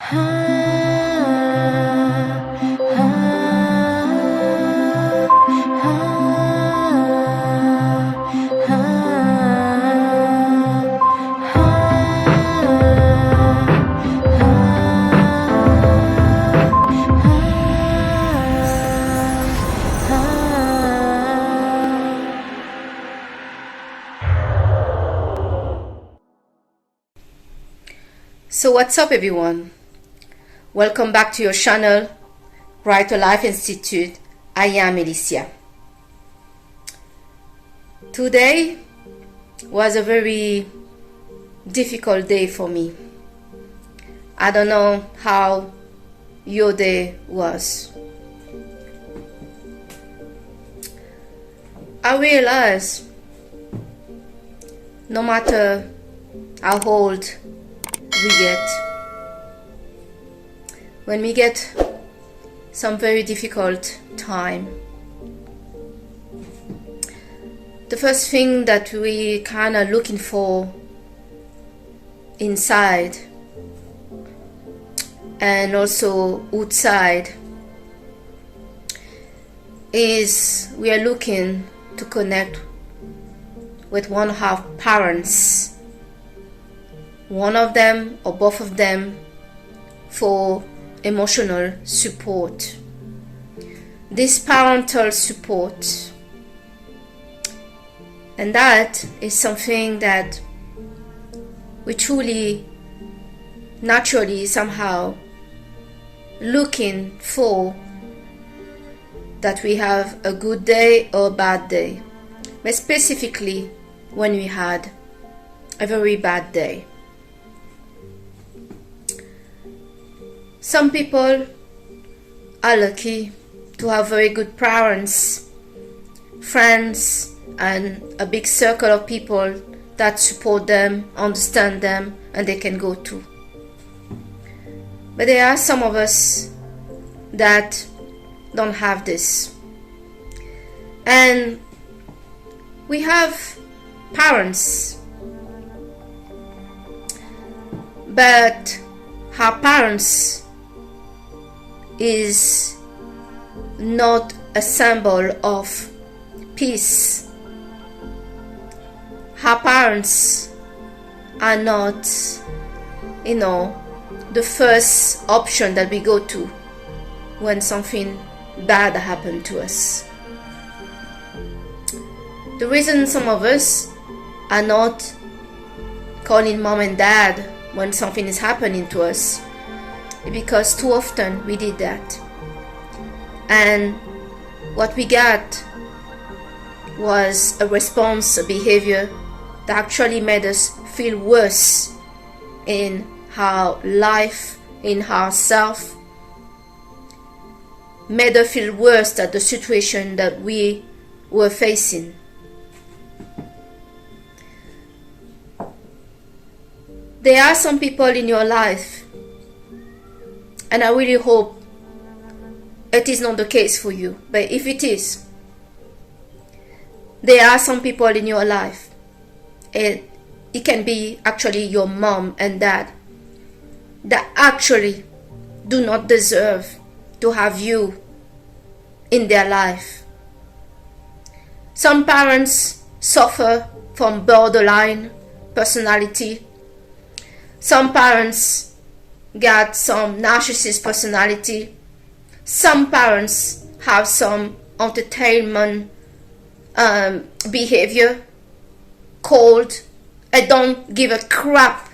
So what's up, everyone? Welcome back to your channel, Right to Life Institute. I am Alicia. Today was a very difficult day for me. I don't know how your day was. I realized no matter how old we get, when we get some very difficult time, the first thing that we kind of looking for inside and also outside is we are looking to connect with one of our parents, one of them or both of them, for emotional support. This parental support, and that is something that we truly, naturally, somehow looking for, that we have a good day or a bad day, but specifically when we had a very bad day. Some people are lucky to have very good parents, friends, and a big circle of people that support them, understand them, and they can go to. But there are some of us that don't have this. And we have parents, but our parents is not a symbol of peace. Our parents are not, the first option that we go to when something bad happened to us. The reason some of us are not calling mom and dad when something is happening to us, because too often we did that, and what we got was a response, a behavior that actually made us feel worse in our life, in ourselves, made us feel worse at the situation that we were facing. There are some people in your life, and I really hope it is not the case for you, but if it is, there are some people in your life, and it can be actually your mom and dad, that actually do not deserve to have you in their life. Some parents suffer from borderline personality. Some parents got some narcissist personality. Some parents have some entertainment behavior, cold, and don't give a crap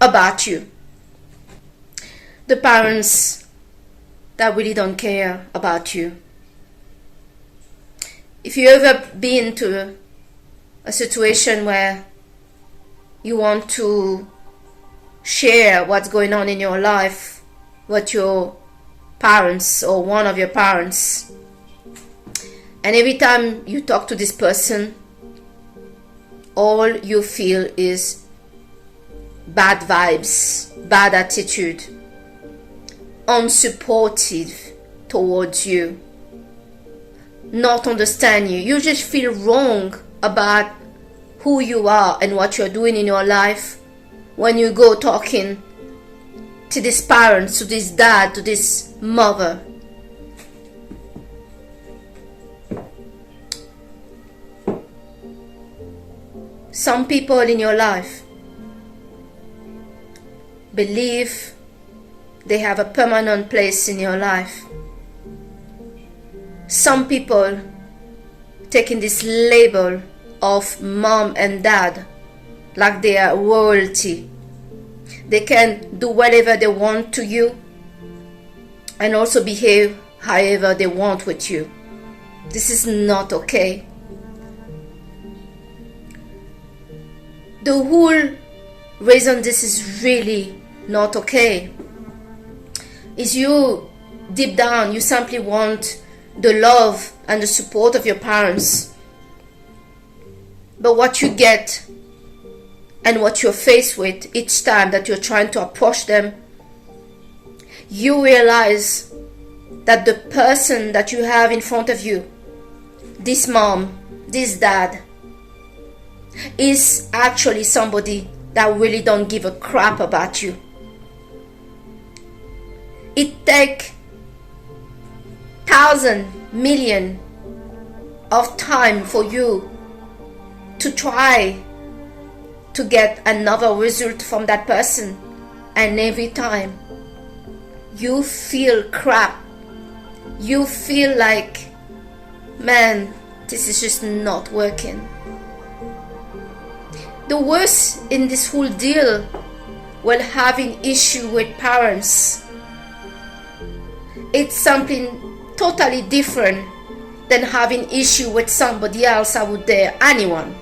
about you. The parents that really don't care about you. If you ever been to a situation where you want to share what's going on in your life with your parents or one of your parents, and every time you talk to this person, all you feel is bad vibes, bad attitude, unsupportive towards you, not understand you. You just feel wrong about who you are and what you're doing in your life when you go talking to this parent, to this dad, to this mother. Some people in your life believe they have a permanent place in your life. Some people taking this label of mom and dad like they are royalty. They can do whatever they want to you and also behave however they want with you. This is not okay. The whole reason this is really not okay is you, deep down, you simply want the love and the support of your parents. But what you get and what you're faced with each time that you're trying to approach them, you realize that the person that you have in front of you, this mom, this dad, is actually somebody that really don't give a crap about you. It takes thousands, millions of time for you to try to get another result from that person, and every time you feel crap. You feel like, man, this is just not working. The worst in this whole deal while having issue with parents, it's something totally different than having issue with somebody else out there, anyone.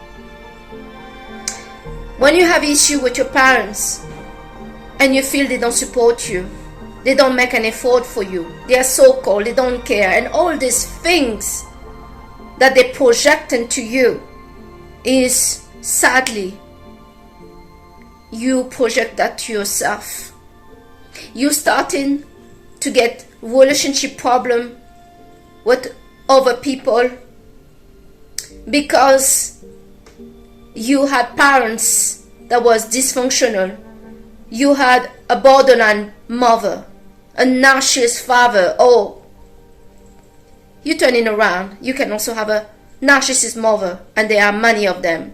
When you have issue with your parents and you feel they don't support you, they don't make an effort for you, they are so-called, they don't care, and all these things that they project into you is, sadly, you project that to yourself. You starting to get relationship problem with other people because you had parents that was dysfunctional. You had a borderline mother, a narcissist father. Oh, you turning around, you can also have a narcissist mother, and there are many of them.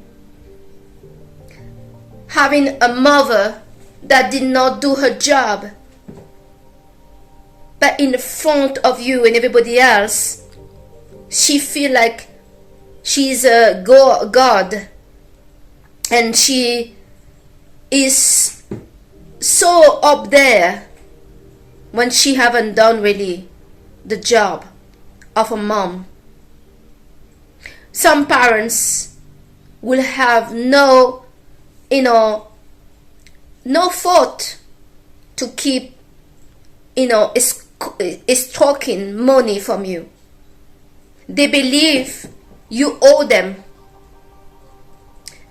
Having a mother that did not do her job, but in front of you and everybody else, she feel like she's a god, and she is so up there when she haven't done really the job of a mom. Some parents will have no thought to keep, extorting money from you. They believe you owe them.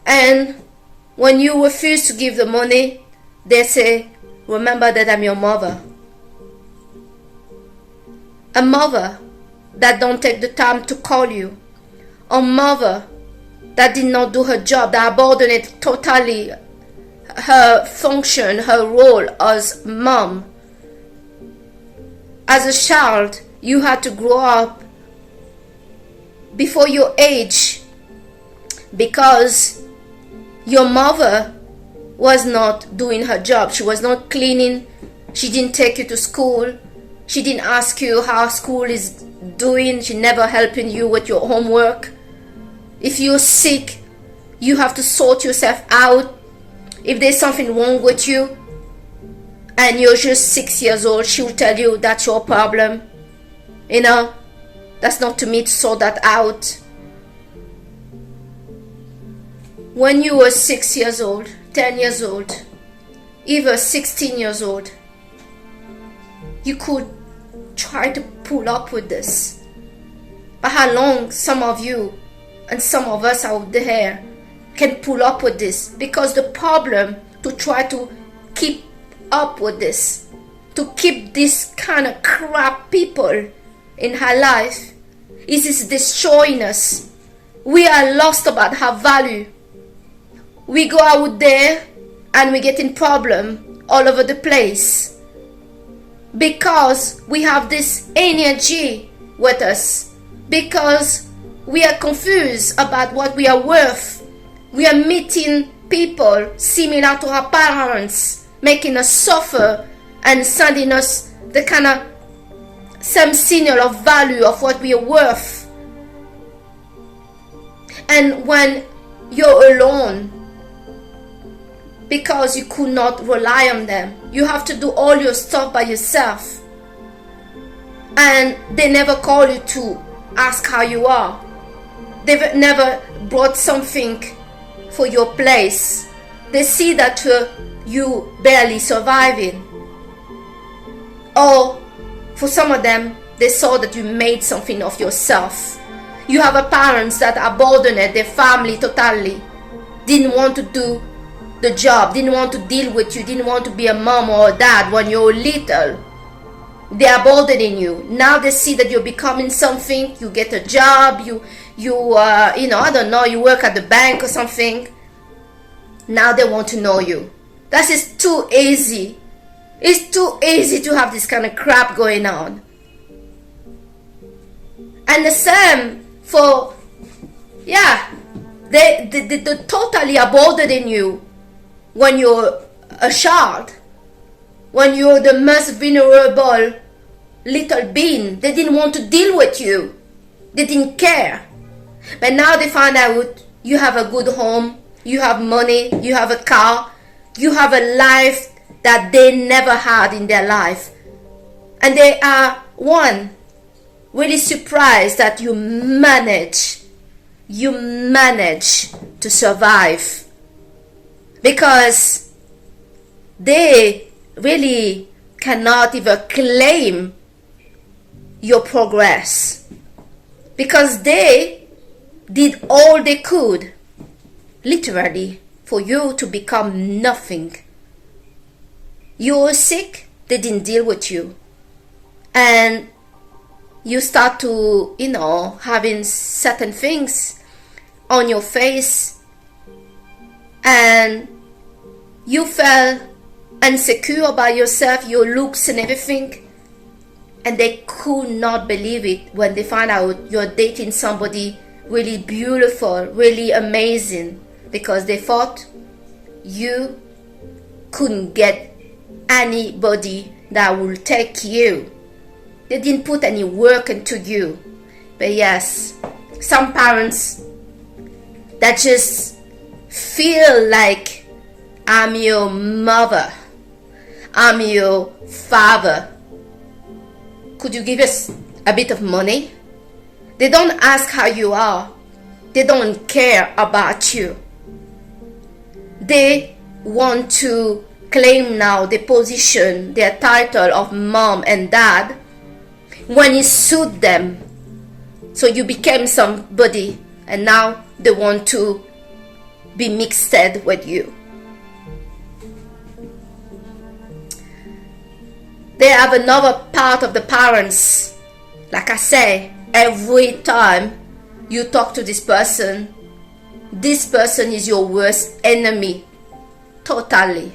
And when you refuse to give the money, they say, remember that I'm your mother. A mother that don't take the time to call you. A mother that did not do her job, that abandoned totally her function, her role as mom. As a child, you had to grow up before your age because your mother was not doing her job. She was not cleaning. She didn't take you to school. She didn't ask you how school is doing. She never helping you with your homework. If you're sick, you have to sort yourself out. If there's something wrong with you and you're just 6 years old, she will tell you that's your problem. That's not to me to sort that out. When you were 6 years old, 10 years old, even 16 years old, you could try to pull up with this. But how long some of you and some of us out there can pull up with this? Because the problem to try to keep up with this, to keep this kind of crap people in her life, is it's destroying us. We are lost about her value. We go out there and we get in problem all over the place. because we have this energy with us, because we are confused about what we are worth. We are meeting people similar to our parents, making us suffer and sending us the kind of same signal of value of what we are worth. And when you're alone, because you could not rely on them, you have to do all your stuff by yourself, and they never call you to ask how you are. They've never brought something for your place. They see that you barely surviving. Or for some of them, they saw that you made something of yourself. You have a parents that abandoned their family totally, didn't want to do the job, didn't want to deal with you, didn't want to be a mom or a dad when you were little. They are abandoning you. Now they see that you're becoming something. You get a job, you I don't know, you work at the bank or something. Now they want to know you. That is too easy. It's too easy to have this kind of crap going on. And the same for, they totally abandoning you when you're a child, when you're the most vulnerable little being. They didn't want to deal with you. They didn't care. But now they find out you have a good home, you have money, you have a car, you have a life that they never had in their life. And they are, really surprised that you manage to survive, because they really cannot even claim your progress, because they did all they could, literally, for you to become nothing. You were sick, they didn't deal with you, and you start to, having certain things on your face, and you felt insecure about yourself, your looks and everything, and they could not believe it when they find out you're dating somebody really beautiful, really amazing, because they thought you couldn't get anybody that will take you. They didn't put any work into you. But yes, some parents that just feel like, I'm your mother, I'm your father, could you give us a bit of money? They don't ask how you are. They don't care about you. They want to claim now the position, their title of mom and dad, when it suits them. So you became somebody, and now they want to be mixed with you. They have another part of the parents. Like I say, every time you talk to this person is your worst enemy. Totally.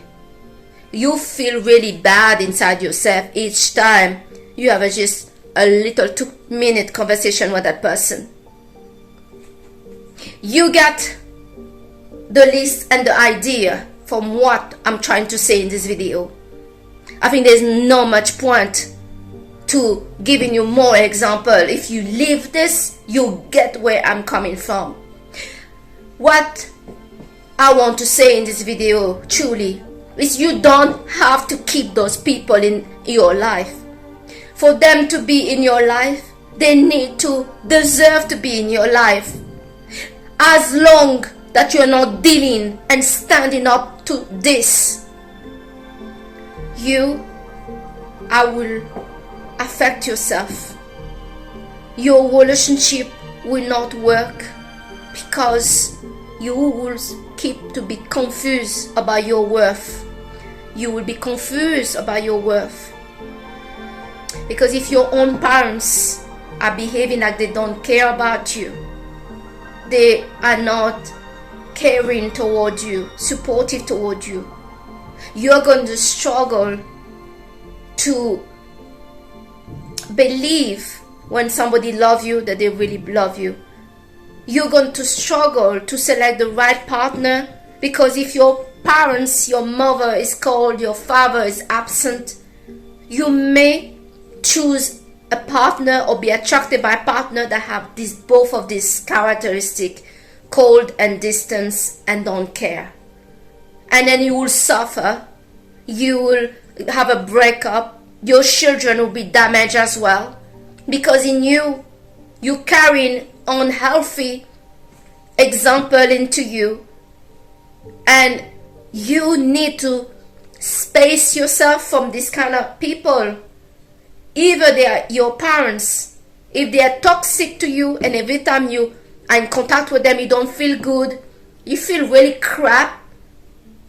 You feel really bad inside yourself each time you have just a little 2-minute conversation with that person. You get the list and the idea from what I'm trying to say in this video. I think there's not much point to giving you more example. If you live this, you get where I'm coming from. What I want to say in this video truly is you don't have to keep those people in your life. For them to be in your life, they deserve to be in your life. As long that you're not dealing and standing up to this, I will affect yourself. Your relationship will not work because you will keep to be confused about your worth. You will be confused about your worth. Because if your own parents are behaving like they don't care about you, they are not caring towards you, supportive towards you, you're going to struggle to believe when somebody loves you that they really love you. You're going to struggle to select the right partner, because if your parents, your mother is cold, your father is absent, you may choose a partner or be attracted by a partner that have both of these characteristics, cold and distance and don't care. And then you will suffer, you will have a breakup, your children will be damaged as well, because in you carrying unhealthy example into you, and you need to space yourself from this kind of people. Either they are your parents, if they are toxic to you, and every time you are in contact with them you don't feel good, you feel really crap,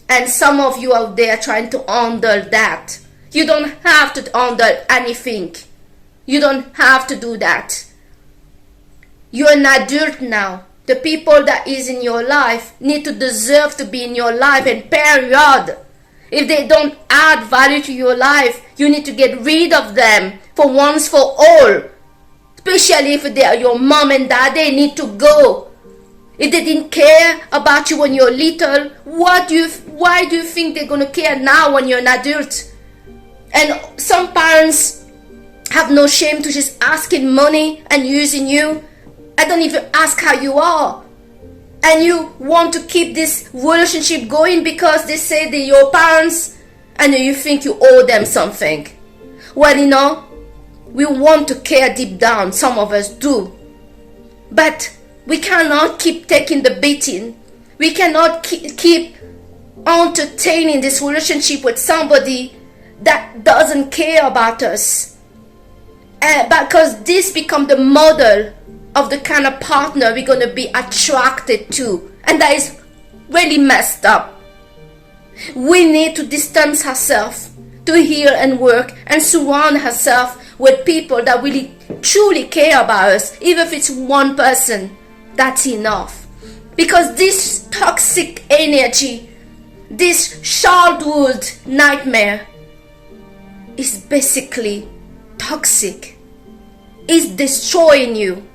and some of you out there trying to handle that. You don't have to handle anything. You don't have to do that. You're an adult now. The people that is in your life need to deserve to be in your life, and period. If they don't add value to your life, you need to get rid of them for once for all. Especially if they are your mom and dad, they need to go. If they didn't care about you when you're little, why do you think they're going to care now when you're an adult? And some parents have no shame to just asking money and using you. I don't even ask how you are. And you want to keep this relationship going because they say they're your parents, and you think you owe them something. Well, we want to care deep down. Some of us do. But we cannot keep taking the beating. We cannot keep entertaining this relationship with somebody that doesn't care about us. Because this becomes the model of the kind of partner we're going to be attracted to. And that is really messed up. We need to distance ourselves, to heal and work, and surround ourselves with people that really truly care about us. Even if it's one person, that's enough. Because this toxic energy, this childhood nightmare, is basically toxic. It's destroying you.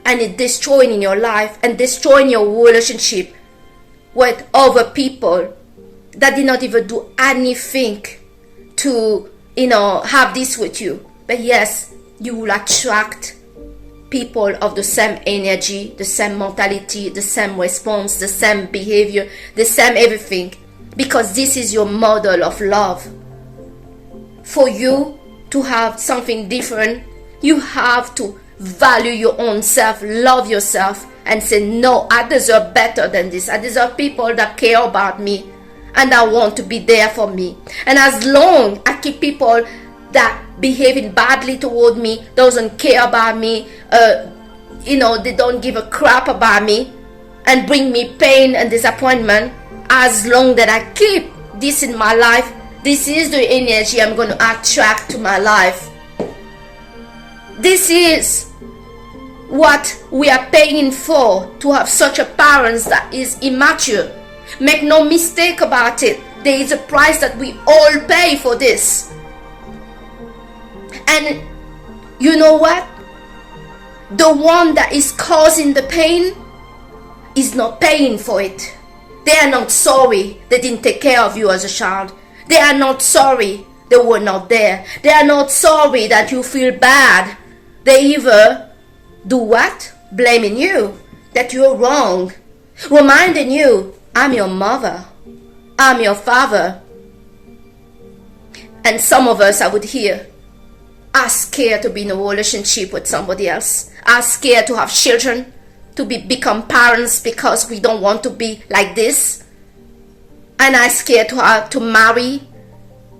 And it's destroying in your life and destroying your relationship with other people that did not even do anything to, have this with you. But yes, you will attract people of the same energy, the same mentality, the same response, the same behavior, the same everything. Because this is your model of love. For you to have something different, you have to value your own self, love yourself, and say, no, I deserve better than this. I deserve people that care about me and that want to be there for me. And as long I keep people that behaving badly toward me, doesn't care about me, they don't give a crap about me and bring me pain and disappointment, as long that I keep this in my life, this is the energy I'm going to attract to my life. This is what we are paying for, to have such a parents that is immature. Make no mistake about it. There is a price that we all pay for this. And you know what? The one that is causing the pain is not paying for it. They are not sorry they didn't take care of you as a child. They are not sorry they were not there. They are not sorry that you feel bad. They either do what? Blaming you, that you're wrong. Reminding you, I'm your mother. I'm your father. And some of us, I would hear, are scared to be in a relationship with somebody else. Are scared to have children, to become parents because we don't want to be like this. And are scared to marry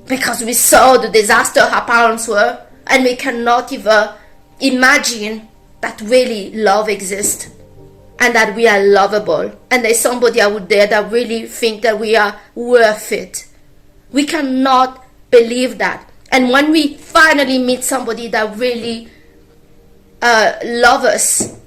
because we saw the disaster our parents were. And we cannot even imagine that really love exists and that we are lovable, and there's somebody out there that really think that we are worth it. We cannot believe that. And when we finally meet somebody that really loves us,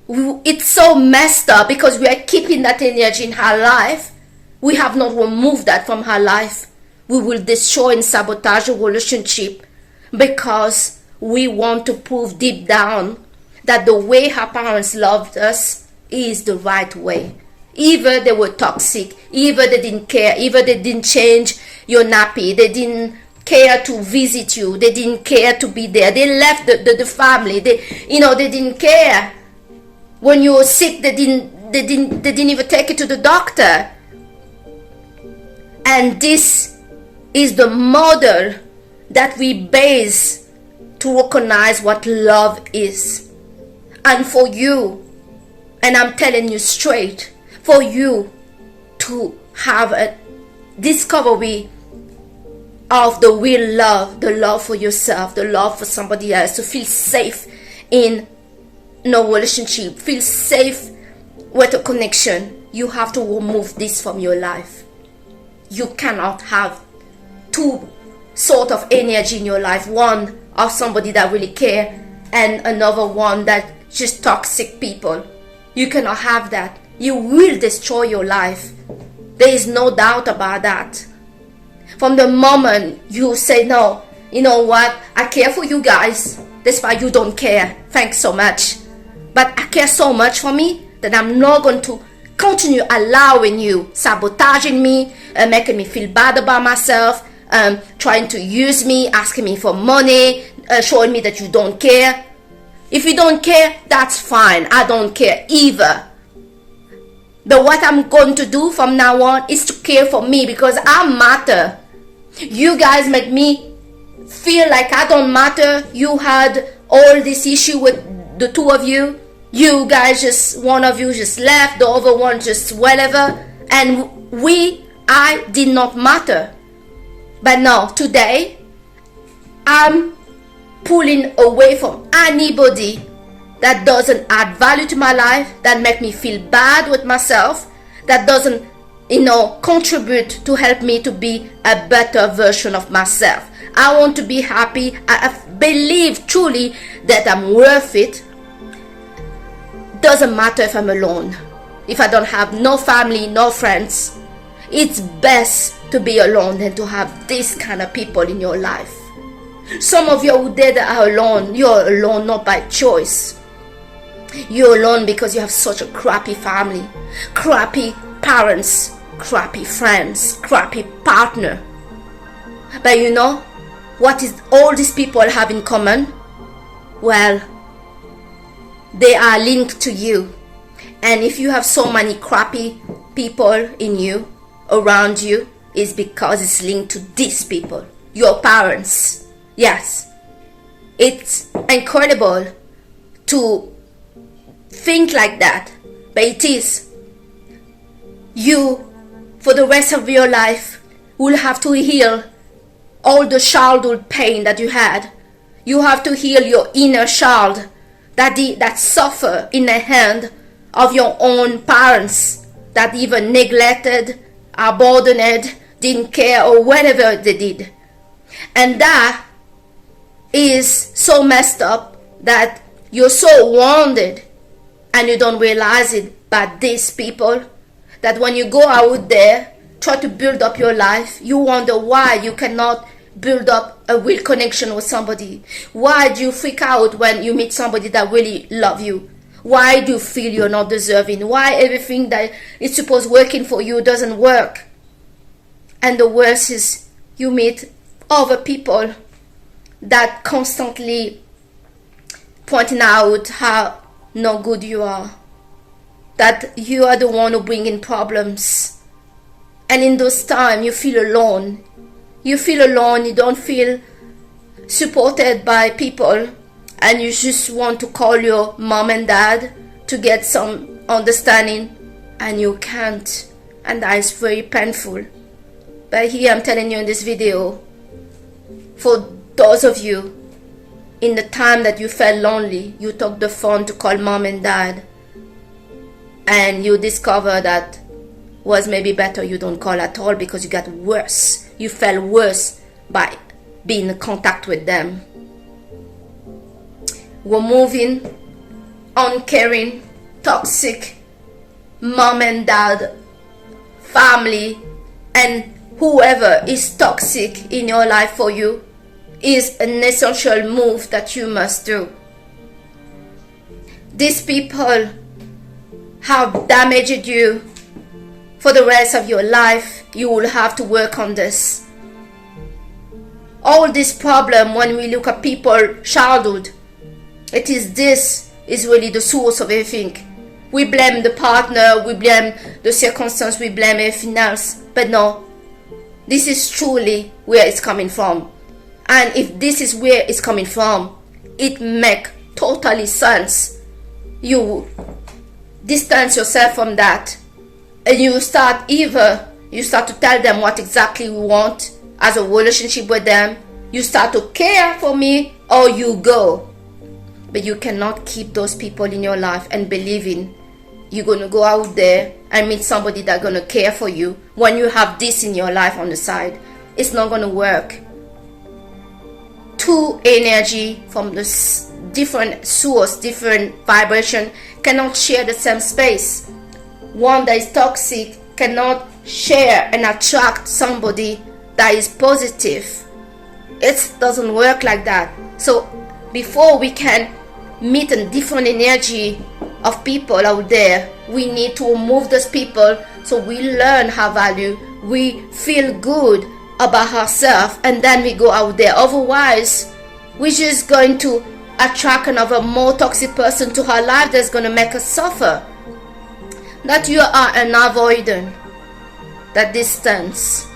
it's so messed up because we are keeping that energy in her life. We have not removed that from her life. We will destroy and sabotage a relationship because we want to prove deep down that the way our parents loved us is the right way. Either they were toxic, either they didn't care, either they didn't change your nappy, they didn't care to visit you, they didn't care to be there, they left the family, they didn't care. When you were sick, they didn't even take you to the doctor. And this is the model that we base to recognize what love is. And for you, and I'm telling you straight, for you to have a discovery of the real love, the love for yourself, the love for somebody else, to feel safe in no relationship, feel safe with a connection, you have to remove this from your life. You cannot have two sort of energy in your life, one of somebody that really care and another one that just toxic people. You cannot have that. You will destroy your life. There is no doubt about that. From the moment you say, no, you know what, I care for you guys, despite you don't care, thanks so much, but I care so much for me that I'm not going to continue allowing you sabotaging me, making me feel bad about myself, trying to use me, asking me for money, showing me that you don't care. If you don't care, that's fine. I don't care either. But what I'm going to do from now on is to care for me, because I matter. You guys make me feel like I don't matter. You had all this issue with the two of you. You guys just, one of you just left, the other one just whatever. And I did not matter. But now, today, I'm pulling away from anybody that doesn't add value to my life, that make me feel bad with myself, that doesn't, contribute to help me to be a better version of myself. I want to be happy. I believe truly that I'm worth it. Doesn't matter if I'm alone, if I don't have no family, no friends. It's best to be alone than to have this kind of people in your life. Some of you out there that are alone, you're alone not by choice. You're alone because you have such a crappy family, crappy parents, crappy friends, crappy partner. But you know what is all these people have in common? Well, they are linked to you. And if you have so many crappy people in you, around you, it's because it's linked to these people, your parents. Yes, it's incredible to think like that, but it is. You, for the rest of your life, will have to heal all the childhood pain that you had. You have to heal your inner child that suffer in the hand of your own parents that even neglected, abandoned, didn't care, or whatever they did. And that is so messed up that you're so wounded and you don't realize it. But these people, that when you go out there, try to build up your life, you wonder why you cannot build up a real connection with somebody. Why do you freak out when you meet somebody that really loves you? Why do you feel you're not deserving? Why everything that is supposed working for you doesn't work? And the worst is you meet other people that constantly pointing out how no good you are, that you are the one who bring in problems. And in those times you feel alone. You feel alone, you don't feel supported by people, and you just want to call your mom and dad to get some understanding, and you can't, and that is very painful. But here I'm telling you in this video, for those of you, in the time that you felt lonely, you took the phone to call mom and dad, and you discover that was maybe better you don't call at all, because you got worse. You felt worse by being in contact with them. Removing uncaring, toxic mom and dad, family, and whoever is toxic in your life for you is an essential move that you must do. These people have damaged you for the rest of your life. You will have to work on this. All this problem, when we look at people childhood, this is really the source of everything. We blame the partner, we blame the circumstance, we blame everything else. But no, this is truly where it's coming from. And if this is where it's coming from, it makes totally sense. You distance yourself from that, and you start to tell them what exactly you want as a relationship with them. You start to care for me, or you go. But you cannot keep those people in your life and believing you're going to go out there and meet somebody that's going to care for you when you have this in your life on the side. It's not going to work. Two energy from this different source, different vibration, cannot share the same space. One that is toxic cannot share and attract somebody that is positive. It doesn't work like that. So before we can meet a different energy of people out there, we need to remove those people so we learn our value, we feel good about ourselves, and then we go out there. Otherwise, we're just going to attract another more toxic person to our life that's going to make us suffer. That you are an avoidant, that distance,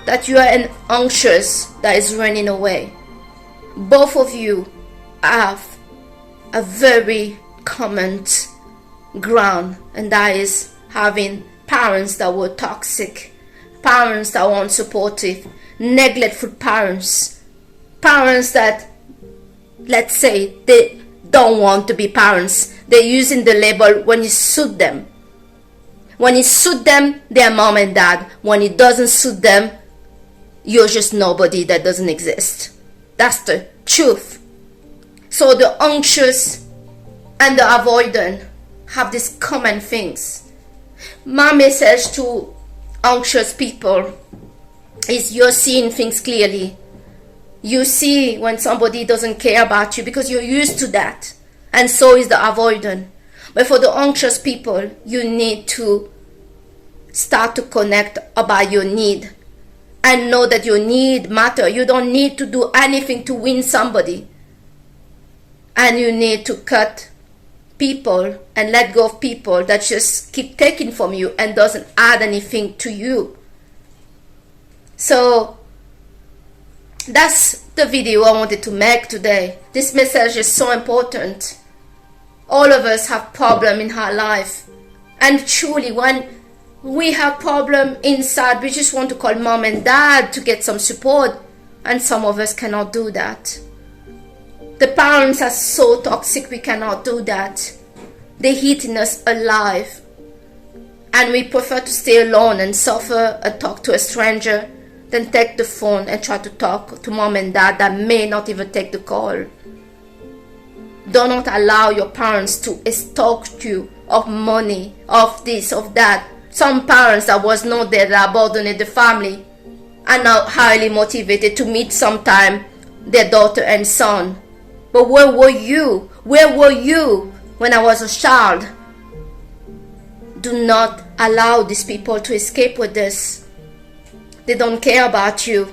that you are an anxious that is running away. Both of you have a very common ground, and that is having parents that were toxic, parents that weren't supportive, neglectful parents, parents that, let's say, they don't want to be parents. They're using the label when it suits them. When it suits them, they're mom and dad. When it doesn't suit them, you're just nobody that doesn't exist. That's the truth. So the anxious and the avoidant have these common things. My message to anxious people is you're seeing things clearly. You see when somebody doesn't care about you because you're used to that. And so is the avoidant. But for the anxious people, you need to start to connect about your need. And know that your need matter. You don't need to do anything to win somebody. And you need to cut people and let go of people that just keep taking from you and doesn't add anything to you. So that's the video I wanted to make today. This message is so important. All of us have problems in our life. And truly, when we have problems inside, we just want to call mom and dad to get some support. And some of us cannot do that. The parents are so toxic, we cannot do that. They're eating us alive. And we prefer to stay alone and suffer and talk to a stranger than take the phone and try to talk to mom and dad that may not even take the call. Do not allow your parents to extort you of money, of this, of that. Some parents that was not there, that abandoned the family, are now highly motivated to meet sometime their daughter and son. But where were you? Where were you when I was a child? Do not allow these people to escape with this. They don't care about you.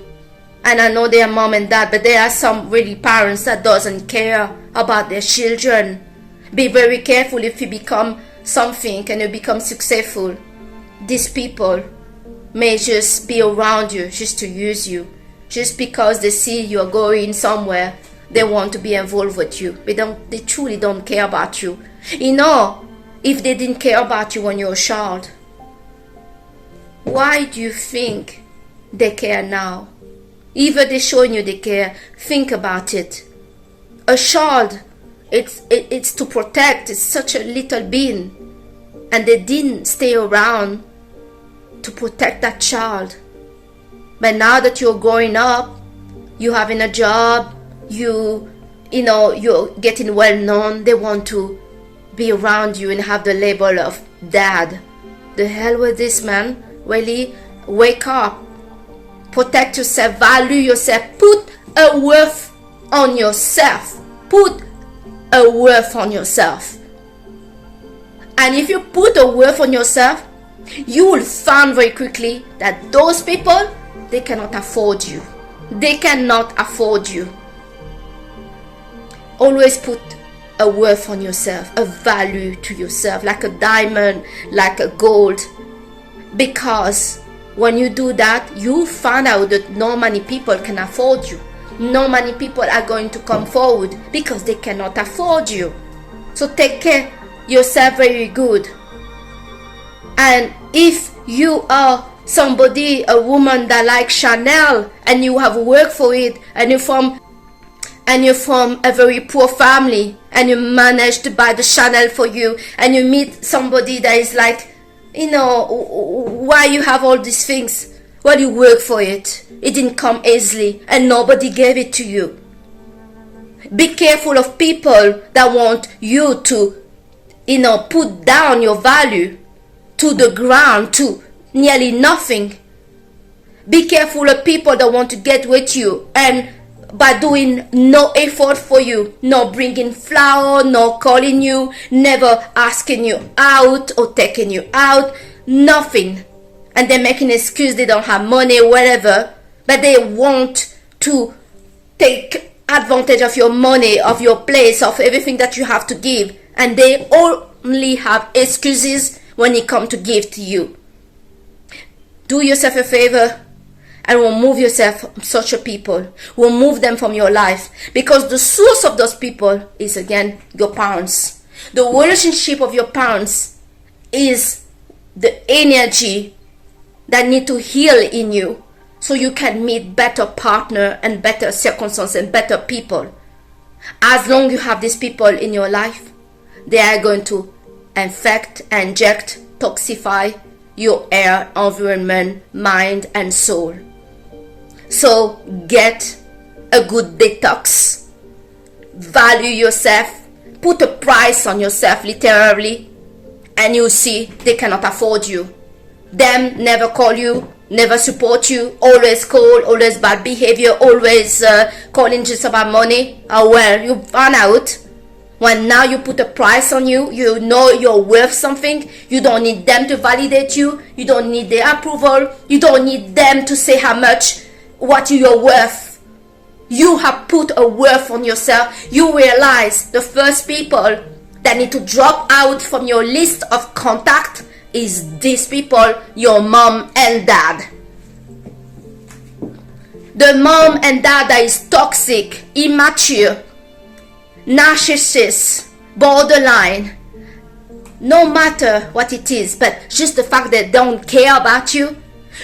And I know they are mom and dad, but there are some really parents that doesn't care about their children. Be very careful if you become something and you become successful. These people may just be around you just to use you. Just because they see you're going somewhere, they want to be involved with you. They truly don't care about you. You know, if they didn't care about you when you were a child, why do you think they care now? Even they're showing you they care, think about it. A child, it's to protect. It's such a little being. And they didn't stay around to protect that child. But now that you're growing up, you're having a job, you're getting well known, they want to be around you and have the label of dad. The hell with this, man. Really, wake up. Protect yourself, value yourself, put a worth on yourself. Put a worth on yourself. And if you put a worth on yourself, you will find very quickly that those people, they cannot afford you. They cannot afford you. Always put a worth on yourself, a value to yourself, like a diamond, like a gold. Because when you do that, you find out that not many people can afford you. Not many people are going to come forward because they cannot afford you. So take care yourself very good. And if you are somebody, a woman that likes Chanel, and you have worked for it, and you're from a very poor family, and you manage to buy the Chanel for you, and you meet somebody that is like, why you have all these things? Well, you work for it. It didn't come easily, and nobody gave it to you. Be careful of people that want you to, put down your value to the ground, to nearly nothing. Be careful of people that want to get with you, and by doing no effort for you, no bringing flower, no calling you, never asking you out or taking you out, nothing. And they're making an excuse, they don't have money, whatever, but they want to take advantage of your money, of your place, of everything that you have to give. And they only have excuses when it comes to give to you. Do yourself a favor and remove yourself from such a people. Remove them from your life, because the source of those people is, again, your parents. The relationship of your parents is the energy that need to heal in you, so you can meet better partner and better circumstances and better people. As long as you have these people in your life, they are going to infect, inject, toxify your air, environment, mind, and soul. So get a good detox. Value yourself. Put a price on yourself, literally, and you see they cannot afford you. Them never call you, never support you, always call, always bad behavior, always calling just about money. Oh well, you found out when now you put a price on you, you know you're worth something. You don't need them to validate you. You don't need their approval. You don't need them to say how much, what you're worth. You have put a worth on yourself. You realize the first people that need to drop out from your list of contact is these people, your mom and dad. The mom and dad that is toxic, immature, narcissist, borderline, no matter what it is, but just the fact that they don't care about you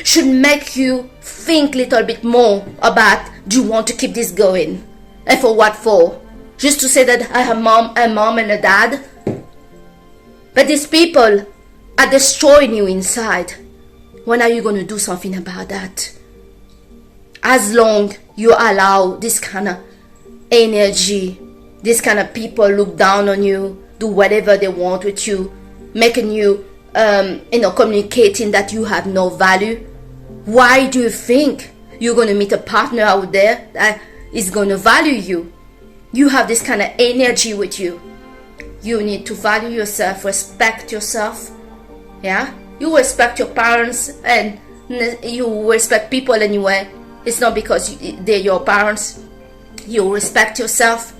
should make you think a little bit more about, do you want to keep this going? And for what for? Just to say that I have a mom and a dad? But these people are destroying you inside. When are you going to do something about that? As long you allow this kind of energy, this kind of people look down on you, do whatever they want with you, making you, communicating that you have no value. Why do you think you're going to meet a partner out there that is going to value you? You have this kind of energy with you. You need to value yourself, respect yourself. Yeah, you respect your parents and you respect people anyway. It's not because they're your parents. You respect yourself.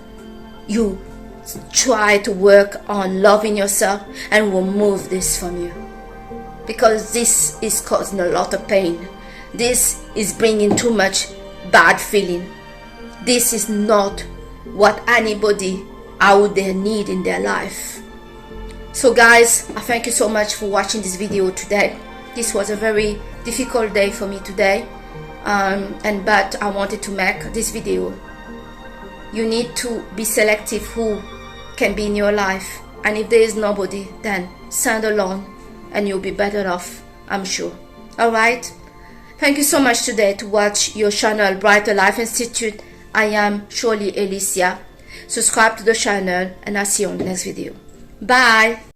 You try to work on loving yourself and remove this from you, because this is causing a lot of pain. This is bringing too much bad feeling. This is not what anybody out there need in their life. So guys, I thank you so much for watching this video today. This was a very difficult day for me today, but I wanted to make this video. You need to be selective who can be in your life, and if there is nobody, then stand alone and you'll be better off, I'm sure. Alright, thank you so much today to watch your channel Brighter Life Institute. I am Surely Alicia. Subscribe to the channel and I'll see you on the next video. Bye.